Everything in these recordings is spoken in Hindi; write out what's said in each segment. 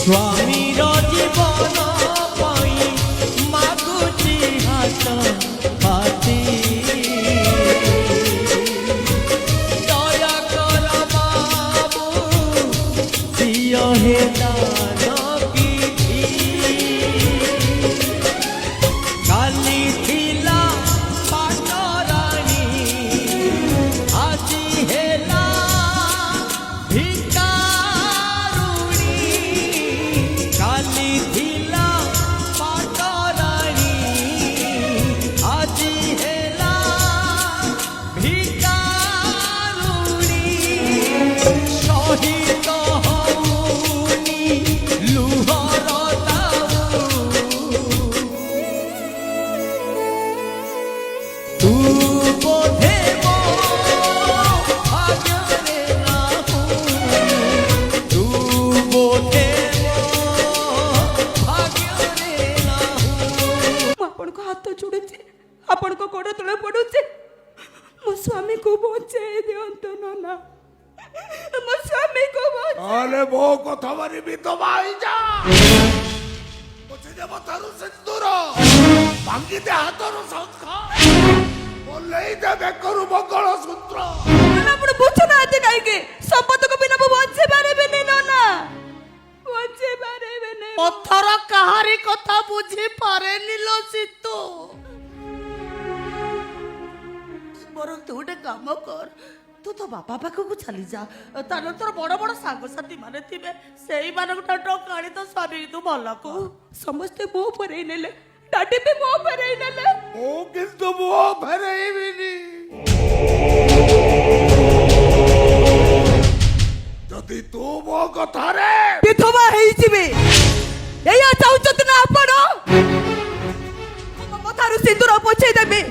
स्वामीर जीवन पाई मागुची हाथ पाती दया कर बाबू दियो हे दान पीठी काली थिला पाटराणी आजी हेला भिकारुणी काली थिला पाटराणी आजी हेला भिकारुणी शहीद हौनी लुहर तू बोधे मो भाग्यरे नाहू तू बोधे मो भाग्यरे नाहू आपण को हाथ जोड़ुचे आपण को गोड़ तले पड़ुचे मो स्वामी को बचाई दियंतो नना मो स्वामी को अरे वो कथा मारी विधवा जा मुझे जब तारू सिंदूर भांगी दे हाथरू शंख बोले दे बेकरू मंगल सूत्र नना आपण बुझ ना आते काई के संपत को बिना वो बचे बारे बने नना बचे बारे बने पत्थर काहारी कथा बुझी पारे निलो सितो बरं तू गोटे काम कर तू तो बापा पाखक चली जा तार तोर बड़ बड़ सांगसाथी माने थिबे सेही मानक टकाणी तो स्वामी तू भल को समस्ते मो परे नेले डाटे पे मो परे नेले ओ किंतु वो फेरेइबिनी जदि तू मो कथा रे विधवा हेई जिबे एया चाउचत ना आपण मथारु सिंदूर पोछे देबे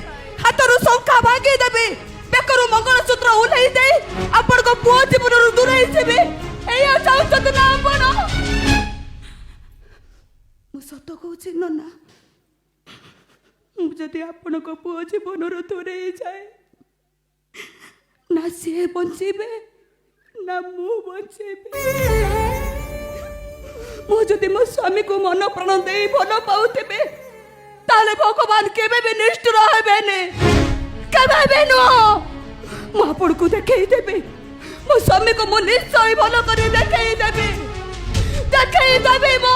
हाथरु शंखा भागे देबे बेकरु मंगलसूत्र उलाई दे आपण को पुओ जीवन दूर हेई जिबे एया चाउचत ना आपण मु सत कहूची नना जदि आपण को पुओ जीवन दूर हेई जाए ना से बंचीबे ना मु बंचीबे मु जदि मो स्वामी को मन प्राण दे भल पाउथिबे ताले भगवान केबे भी निष्ठुर हेबेने केबे भी नो मु आपण को देखै देबे मो स्वामी को मु निश्चय भल करी देखै देबे मो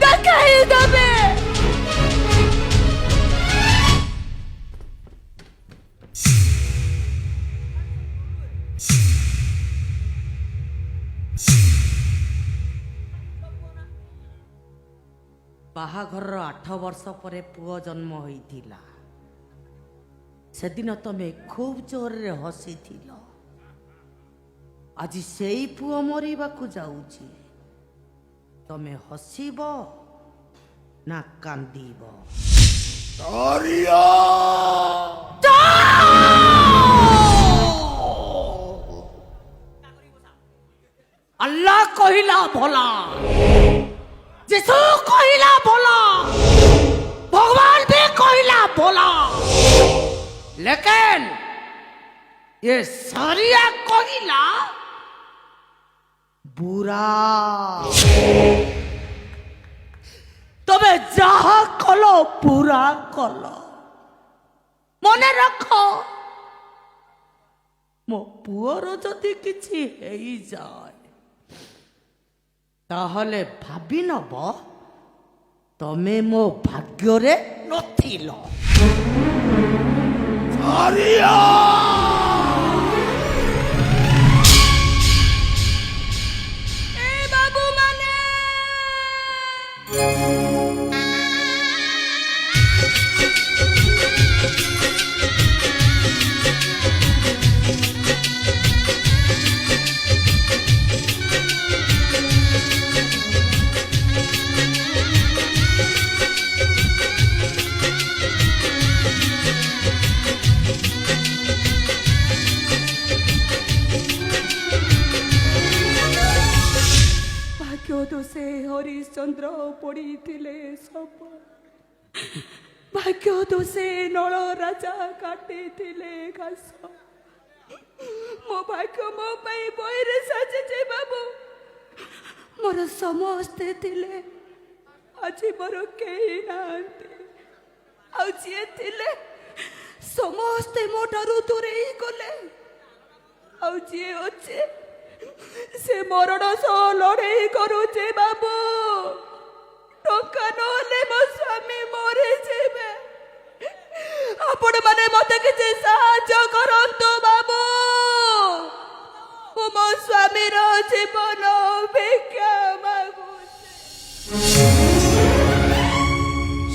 देखै देबे बाहाघर 8 वर्ष परे पुओ जन्म होइथिला सेदिन तमे खूब जोर रे हसी थिलो आज सेई पुओ मरिबा को जाउची तमे हसीबो ना कांदीबो तारिया अल्लाह कहिला भला जिसु कहिला भला भगवान भी कहिला भला लेकिन ये सारिया कहिला बुरा तबे जहा कलो पूरा कलो मने रखो मो पुअर जदि किछि हेई जाए ताहले भाबी नब तमे मो भाग्य नथिल तारिया ए बाबू माने से हरिश्चंद्र पड़ी सब भाग्य दोषे नल राजा काटी घास मो भाग्य मो बही साजे बाबू ମୋର ସମସ୍ତେ ଥିଲେ, ଆଜି ମୋର କେହି ନାହାନ୍ତି। ଆଉ ଯିଏ ଥିଲେ ସମସ୍ତେ ମୋ ଠାରୁ ଦୂରେଇ ଗଲେ। ଆଉ ଯିଏ ଅଛି ସେ ମରଣ ସହ ଲଢ଼େଇ କରୁଛେ ବାବୁ। ଟଙ୍କା ନହେଲେ ମୋ ସ୍ୱାମୀ ମରିଯିବେ। ଆପଣମାନେ ମତେ କିଛି ସାହାଯ୍ୟ କରନ୍ତୁ ବାବୁ। ମୁଁ ମୋ ସ୍ୱାମୀର ଜୀବନ ଭିକ୍ଷା ମାଗୁଛି।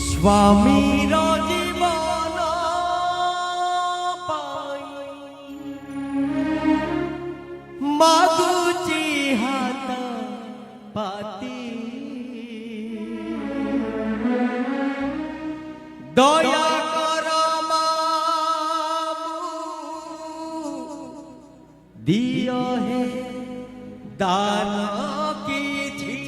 ସ୍ୱାମୀର ଜୀବନ ପାଇଁ ମାଗୁଛି ହାତ ପାତି। ଦୟା କର ମାମୁଁ, ଦିଅ ହେ ଦାନ କିଛି।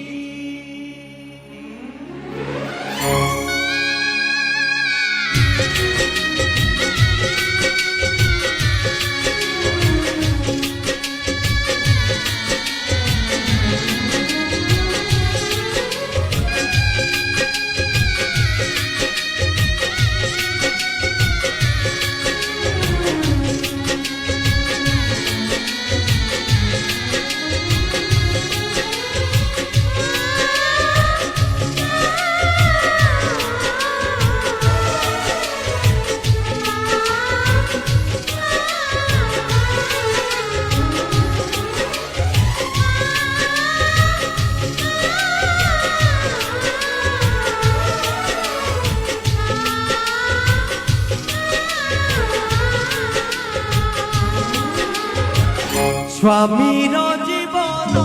ସ୍ୱାମୀର ଜୀବନ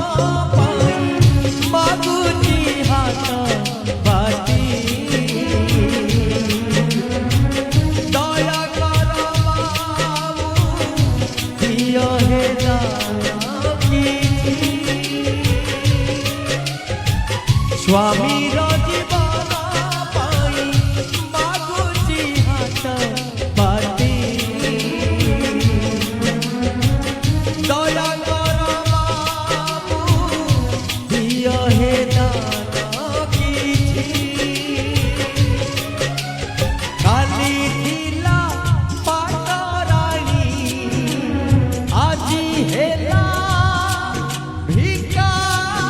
ପାଇଁ ମାଗୁଛି ହାତ ପାତି। ଦୟା କର ମାମୁଁ, ଦିଅ ହେ ଦାନ କିଛି। ସ୍ୱାମୀର ଜୀବନ ପାଇଁ ମାଗୁଛି ହାତ ପାତି। ଦୟା କର ମାମୁଁ, ଦିଅ ହେ ଦାନ କିଛି। କାଲି ଥିଲା ପାଟରାଣୀ, ଆଜି ହେଲା ଭିକାରୁଣୀ।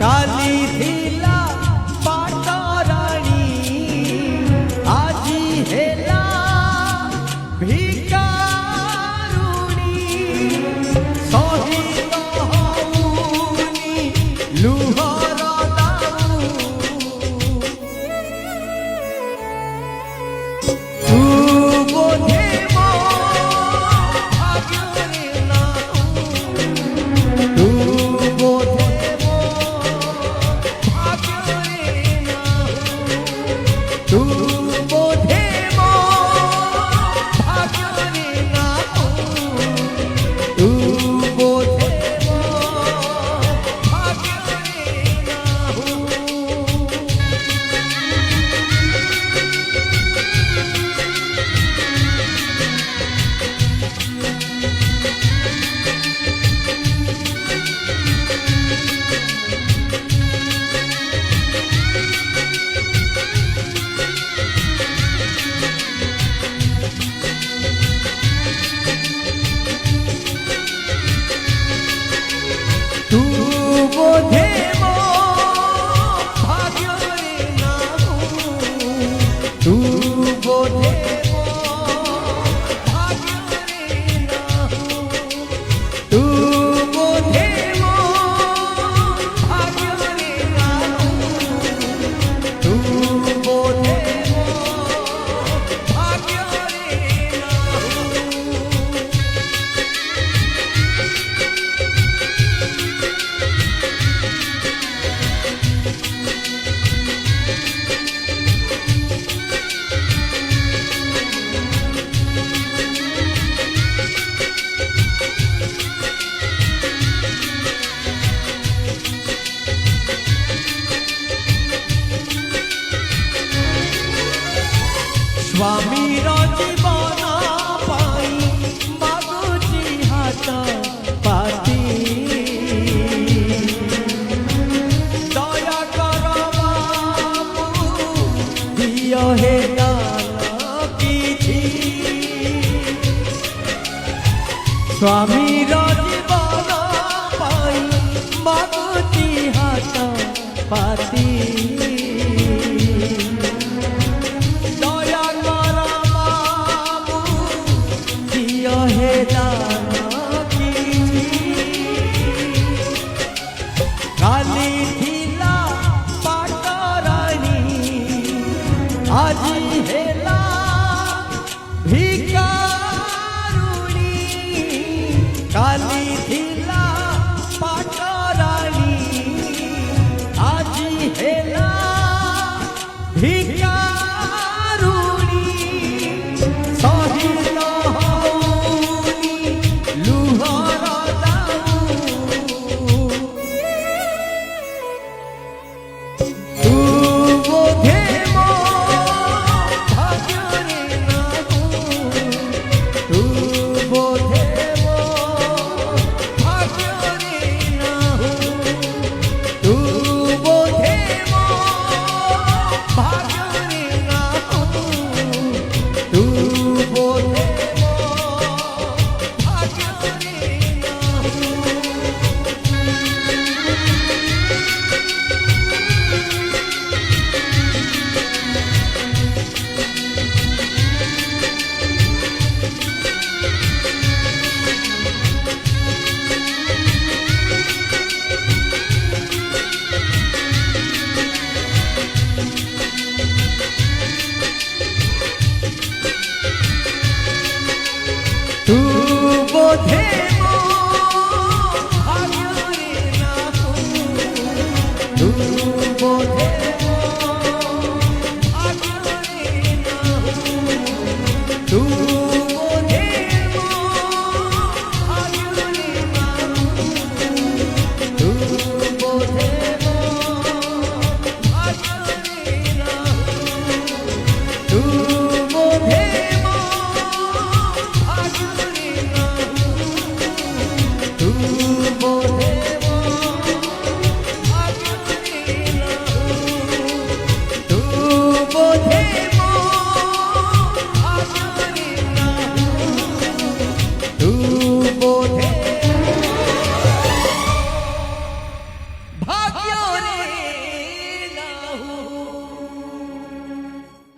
କାଲି স্বামীর জীবন পাই মাগুতি হাত পাতি দয়া কর মামু দিও হে দান কিছু কালি থিলা পাটরাণী আজি হেলা ভিকারুণী কালি থিলা পাটরাণী আজি হেলা ভিকারুণী সহিল হউনি লুহর দাউ তু বোধে মো ভাগ্যরে নাহু তু বোধে মো ভাগ্যরে নাহু তু বোধে মো ভাগ্যরে নাহু তু বোধে মো ভাগ্যরে নাহু তু বোধে মো ভাগ্যরে নাহু তু বোধে মো ভাগ্যরে নাহু তু বোধে মো ভাগ্যরে নাহু তু বোধে মো ভাগ্যরে নাহু তু বোধে মো ভাগ্যরে নাহু তু বোধে মো ভাগ্যরে নাহু তু বোধে মো ভাগ্যরে নাহু তু বোধে ভাগ্যরে নাহু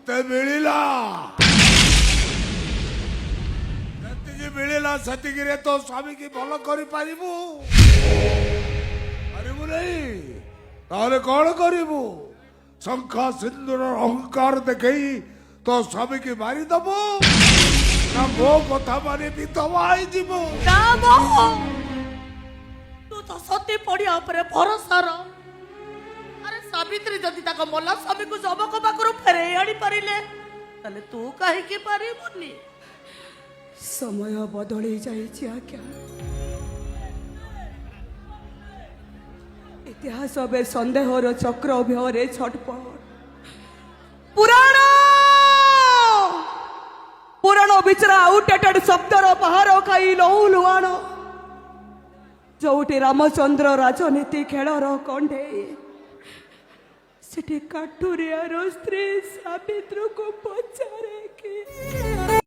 ତେ ମିଳିଲା ଯେତିକି ମିଳିଲା ସେତିକିରେ ତୋ ସ୍ୱାମୀକି ଭଲ କରିପାରିବୁ ପାରିବୁ ନାହିଁ ତାହେଲେ କଣ କରିବୁ ଶଙ୍ଖ ସିନ୍ଦୁର ଅହଙ୍କାର ଦେଖେଇ ତୋ ସ୍ୱାମୀକି ମାରିଦବୁ ନା ମୋ କଥା ମାନି ବିଧବା ହେଇଯିବୁ ନା ମୋହ ତୁ ତ ସତୀ ପଡ଼ିଆ ଉପରେ ଭରସାର ଆରେ ସାବିତ୍ରୀ ଯଦି ତାଙ୍କ ମଲା ସ୍ୱାମୀକୁ ଯମକ ପାଖରୁ ଫେରେଇ ଆଣି ପାରିଲେ ତାହେଲେ ତୁ କାହିଁକି ପାରିବୁନି ସମୟ ବଦଳି ଯାଇଛି ଆଜ୍ଞା ଇତିହାସ ଏବେ ସନ୍ଦେହର ଚକ୍ର ଭିତରେ ଛଟପଟ ପୁରାଣ ପୁରାଣ ବିଚରା ଆଉଟେଟେଡ୍ ଶବ୍ଦର ପାହାର ଖାଇ ଲହୁ ଲୁହାଣ ଯୋଉଠି ରାମଚନ୍ଦ୍ର ରାଜନୀତି ଖେଳର କଣ୍ଢେଇ ସେଠି କାଠୁରିଆର ସ୍ତ୍ରୀ ସାବିତ୍ରୀକୁ ପଚାରେ କି